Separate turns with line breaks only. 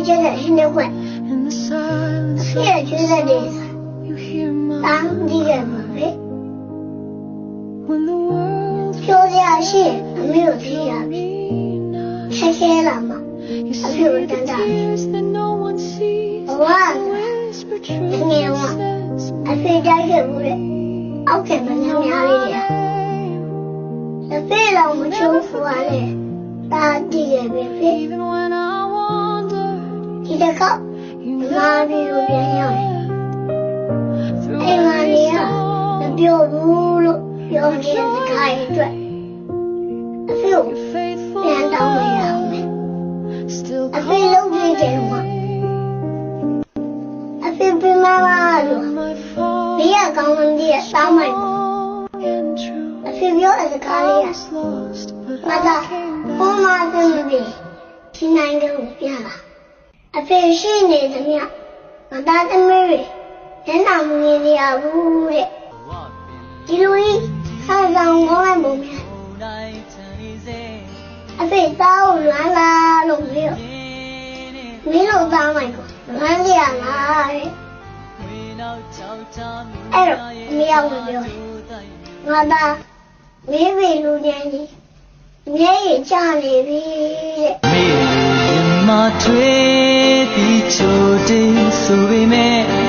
ဖေချက်တဲ့ရှင်တဲ့ကွက်အဖေရဲ့ကျွေးတဲ့တဲ့တန်းဒီကမှာပဲပြောရရှိအမေကိုဖြေရပြီဆက်ခဲလာမှာအဖေကိုတန်းတာဘဝငယ်ဝအဖေကြိုက်ခဲ့ဘူးလေအောက်ကမများများလေးရအဖေလောမချိုးဖူရလေတာတီးခဲ့ပြီဖေဒီတကောက်မာဘီကိုပြန်ရောက်အိမ်မလေးကမပြောဘူးလို့ပြောနေတဲ့စကားအတွက်အဖေကိုပြန်တောင်းရအောင်အဖေလုပ်နေတယ်မှာအဖေပြမလာလို့ဘေးကကောင်းဝင်ကြီးစောင်းမိုက်အဖေပြောတဲ့စကားလေးကမသာဘုံမာစမ်းပြီးဒီနိုင်ငံကိုပြန်လာအဖေရှိနေသမျှမသားသမီးတွေမျက်နှာမမြင်ရဘူးတဲ့ဒီလိုကြီးဆက်ဆောင်ကောင်းလိုက်ပုံများအဖေသားကိုလွမ်းလာလို့မင်းတို့သားမိုက်ကိုလွမ်းကြရမှာတဲ့အဲ့တော့မရောက်ဘူးပြောငါသားမေးပြီလူချင်းကြီးမျက်ရည်ကျနေပြီတဲ့
မေးမထွေးပြီးချိုးတင်ဆိုပေမဲ့